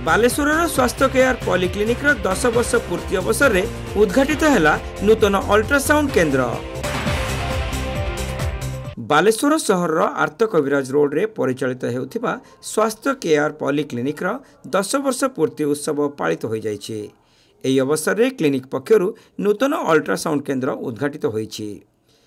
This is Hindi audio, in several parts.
बालेश्वर स्वास्थ्य केयर पॉलिक्लिनिक 10 वर्ष पूर्ति अवसर में उद्घाटित है नूतन अल्ट्रासाउंड केन्द्र। बालेश्वर सहर आर्त कविराज रोड रे परिचालित हेउथिबा स्वास्थ्य केयर पॉलिक्लिनिक 10 वर्ष पूर्ति उत्सव पालित हो जाइछि। एही अवसर में क्लिनिक पक्षरु नूतन अल्ट्रासाउंड केन्द्र उद्घाटित होइछि।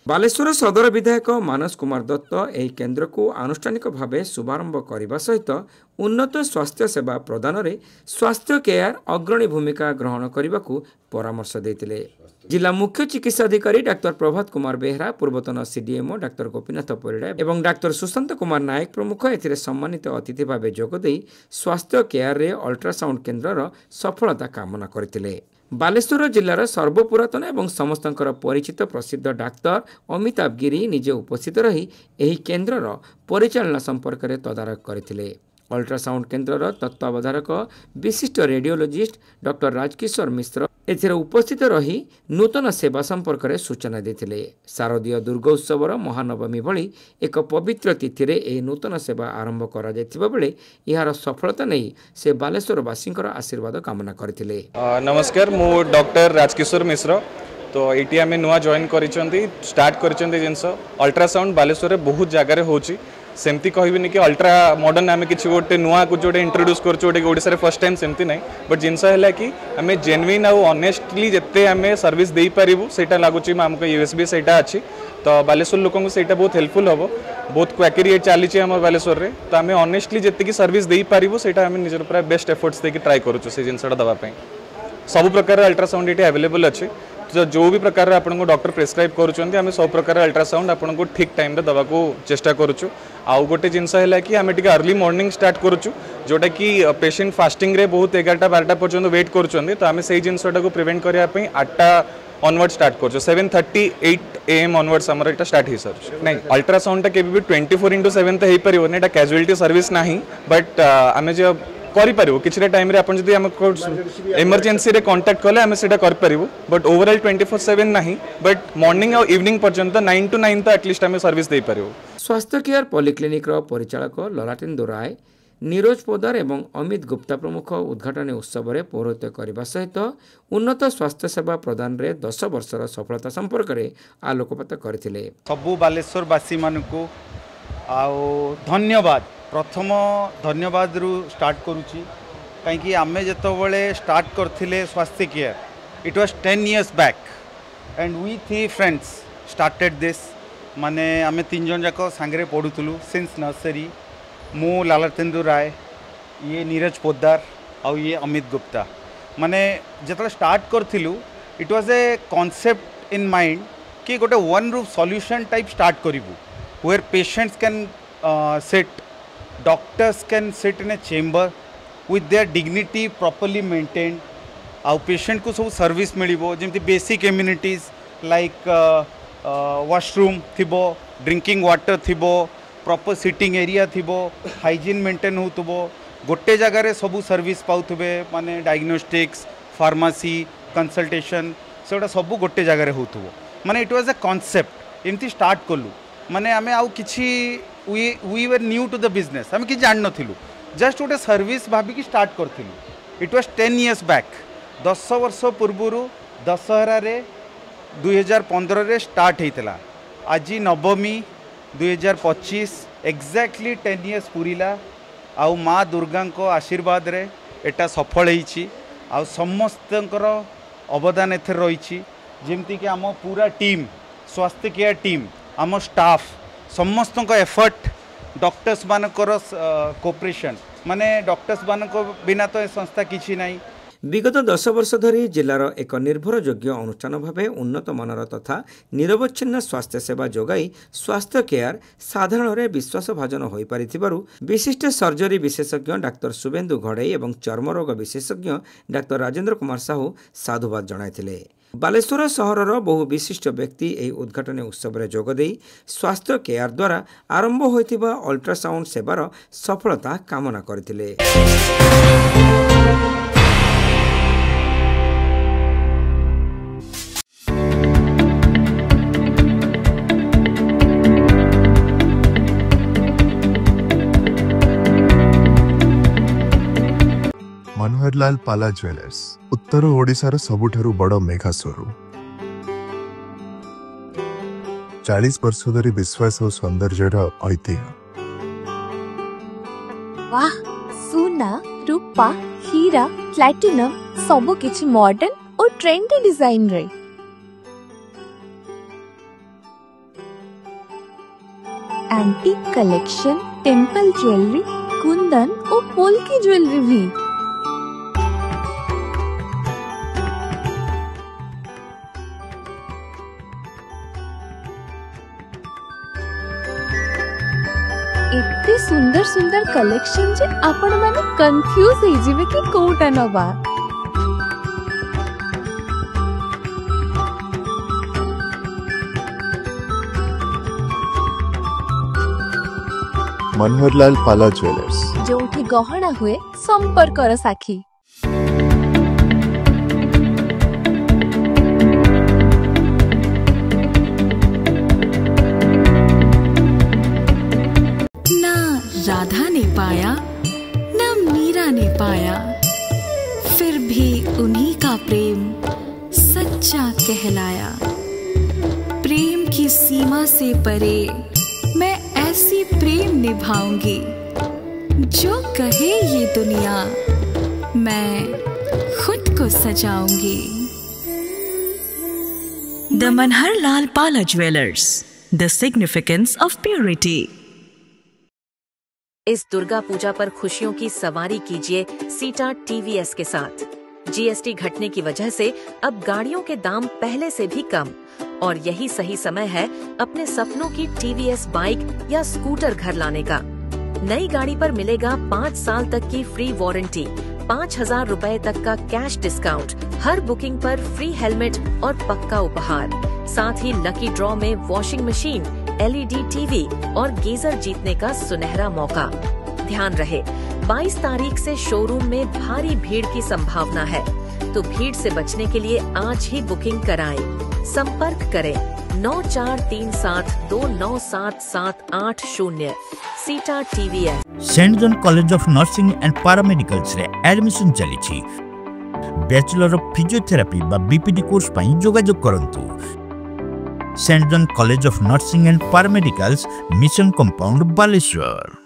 बालेश्वर सदर विधायक मानस कुमार दत्त एही केन्द्र को आनुष्ठानिक भावे शुभारंभ करने सहित उन्नत स्वास्थ्य सेवा प्रदान रे स्वास्थ्य केयर अग्रणी भूमिका ग्रहण करने को परामर्श देते। जिला मुख्य चिकित्सा अधिकारी डाक्टर प्रभात कुमार बेहरा, पूर्वतन सीडीएमओ डाक्टर गोपीनाथ परिड़ा एवं डाक्टर सुशांत कुमार नायक प्रमुख एथिरे सम्मानित अतिथि भाव जोगदे स्वास्थ्य केयर रे अल्ट्रासाउंड केन्द्र सफलता कामना करथिले। बालेश्वर जिलार सर्वपुरातन एवं समस्तंकर परिचित प्रसिद्ध डाक्तर अमिताभ गिरी निजे उपस्थित रही एही केन्द्रर परिचालना संपर्क में तदारख करथिले। अल्ट्रासाउंड केन्द्रर तत्वावधारक विशिष्ट रेडियोलोजिस्ट डॉक्टर राजकिशोर मिश्र एथिरे उपस्थित रही नूतन सेवा संपर्क में सूचना देथिले। शारदीय दुर्गोत्सवर महानवमी भली एक पवित्र तिथि रे एही नूतन सेवा आरंभ करा जायतिबा बेले इहार सफलता नहीं से बालेश्वरवासींकर आशीर्वाद कामना करथिले। नमस्कार, मु डॉक्टर राजकिशोर मिश्र। तो ये आम नुआ जॉइन करिसेंती स्टार्ट करिसेंती जिनस अल्ट्रासाउंड बालेश्वर बहुत जगह होची। सेमती कहबिनी कि अल्ट्रा मॉडर्न आम कि गोटे नुआ कुछ गोटे इंट्रोड्यूस कर फर्स्ट टाइम सेमती नहीं, बट जिनस है कि आम जेन्युइन आउ ऑनेस्टली जिते आम सर्विस दे पारिबु सेटा लागुची आमको यूएसबी सेटा अच्छी। तो बालेश्वर लोक सेटा बहुत हेल्पफुल हम, बहुत क्वाकरी चली आम बालेश्वर रे। तो आम ऑनेस्टली जितकी सर्विस दे पारिबु सेटा आम निजर पूरा बेस्ट एफर्ट्स देके ट्राई करूछु से जिनसटा दवा पई। सब प्रकार अल्ट्रासाउंड ये अवेलेबल अच्छे। तो जो भी प्रकार आपको डॉक्टर प्रेस्क्राइब करुँच आम सब प्रकार अल्ट्रासाउंड आपको ठीक टाइम रे दवा को चेष्टा करुचु। आउ गोटे जिनस है कि आम टे अर्ली मॉर्निंग स्टार्ट करुचु जोटा कि पेशेंट फास्टिंग रे बहुत 11-12 पर्यंत वेट करुँच। तो आम से जिनसटा को प्रिवेंट करने 8 ऑनवर्ड स्टार्ट कर 7:38 AM ऑनवर्ड्स आमर एटा स्टार्ट हो सर। नहीं अल्ट्रासाउंड के 24/7 तो हो पार ना, कैजुअलिटी सर्विस ना, बट आम जो करिपारिबो किछि टाइम रे आपण जदि हमको इमरजेंसी रे कांटेक्ट कले हम सेटा कर परिबो, बट ओवरऑल 24/7 नाही, बट मॉर्निंग और इवनिंग पर्यंत 9 to 9 तो एटलीस्ट हम सर्विस दे परिबो। स्वास्थ्य केयर पॉलिक्लिनिक रो परिचालक ललाटेन्दु राय, नीरज पोदार एवं अमित गुप्ता प्रमुख उद्घाटन उत्सव में पौरोहित्य करने सहित उन्नत स्वास्थ्य सेवा प्रदान रे 10 वर्षर सफलता संपर्क में आलोकपात करथिले। सबु बालेश्वरवासी मानकु आउ धन्यवाद। प्रथम धन्यवाद रु स्टार्ट करुच्ची कहीं आमे जितेबाला स्टार्ट करथिले Swasthya care it was 10 years back and we 3 friends started this. माने आमे 3 जन जाक सांगरे पढ़ुलु सिंस नर्सरी। मु ललाटेन्दु राय, ये नीरज पोदार आउ ये अमित गुप्ता। माने जिते स्टार्ट करथिलु it was a concept in mind कि गोटे one roof solution type start करिवु where patients can sit, doctors can sit in a chamber with their dignity properly maintained। आउ पेशेंट को सब सर्विस मिलिबो जेमती बेसिक एम्यूनिटीज लाइक वॉशरूम थिबो, ड्रिंकिंग वाटर थिबो, प्रॉपर सिटिंग एरिया थिबो, हाइजीन मेंटेन होतबो, गोटे जगह रे सब सर्विस पाउथबे। माने डायग्नोस्टिक्स, फार्मेसी, कंसल्टेशन सेटा सब गोटे जगह रे होतबो। माने इट वाज अ कांसेप्ट एमती स्टार्ट कलु। माने आमे आउ किछि we are new to the business, आम कि जान नथिलु, जस्ट गोटे सर्विस भाविकी स्टार्ट करथिलु। इट वाज 10 years बैक, 10 वर्ष पूर्व दशहरा रे 2015 रे स्टार्ट होता। आज नवमी 2025 एक्जाक्टली 10 years पूरीला। आउ माँ दुर्गा को आशीर्वाद रे एटा सफल होईछि। आउ समस्तंकर अवदान एथे रही जेमती कि आम पूरा टीम स्वास्थ्य केयर टीम आम स्टाफ समस्त एफर्ट, डॉक्टर्स मानकर कोऑपरेशन, माने डॉक्टर्स मानक बिना तो संस्था किछि नाही। विगत 10 वर्ष धरी जिलार एक निर्भरयोग्य अनुष्ठान भावे उन्नत मानर तथा निरवच्छिन्न स्वास्थ्य सेवा जोगाई स्वास्थ्य केयर साधारण रे विश्वास भाजन होई पारिथिबारु विशिष्ट सर्जरी विशेषज्ञ डाक्टर शुभेन्दु घड़ई एवं चर्मरोग विशेषज्ञ डाक्टर राजेंद्र कुमार साहू साधुवाद जणाइथिले। बालेश्वर सहरर बहु विशिष्ट व्यक्ति एही उद्घाटन उत्सव में जोगदे स्वास्थ्य केयर द्वारा आरंभ होइथिबा अल्ट्रासाउंड सेवार सफलता कामना करथिले। मनोहरलाल पाला ज्वेलर्स उत्तर ओडिशार सबुठारु बड़ मेघा शोरूम 40 वर्ष धरी विश्वास और सौंदर्यर ऐतिह्य। वाह सोना रूपा हीरा प्लैटिनम सब किछि मॉडर्न और ट्रेंडी डिजाइन रे। Antique collection temple jewellery Kundan और पोल्की ज्वेलरी भी। इतने सुंदर सुंदर कलेक्शन जे आपण माने कंफ्यूज हो जिवे कि कोटा नबा। मनोहरलाल पाला ज्वेलर्स जोठी गहना हुए संपर्क कर साखी। राधा ने पाया न मीरा ने पाया, फिर भी उन्हीं का प्रेम सच्चा कहलाया। प्रेम की सीमा से परे मैं ऐसी प्रेम निभाऊंगी, जो कहे ये दुनिया मैं खुद को सजाऊंगी। The Manoharlal Pala Jewelers, the significance of purity। इस दुर्गा पूजा पर खुशियों की सवारी कीजिए सीटा टीवीएस के साथ। जीएसटी घटने की वजह से अब गाड़ियों के दाम पहले से भी कम, और यही सही समय है अपने सपनों की टीवीएस बाइक या स्कूटर घर लाने का। नई गाड़ी पर मिलेगा 5 साल तक की फ्री वारंटी, 5,000 रुपए तक का कैश डिस्काउंट, हर बुकिंग पर फ्री हेलमेट और पक्का उपहार, साथ ही लकी ड्रॉ में वॉशिंग मशीन, एलईडी टीवी और गीजर जीतने का सुनहरा मौका। ध्यान रहे 22 तारीख से शोरूम में भारी भीड़ की संभावना है, तो भीड़ से बचने के लिए आज ही बुकिंग कराएं। संपर्क करें 9437297780 सीटा TVS. Saint John college of nursing and paramedicals रे एडमिशन चली। बैचलर ऑफ फिजियोथेरापी बा बीपीडी कोर्स पई जोगाजोग करंतु। Saint John college of nursing and paramedicals mission compound Baleshwar.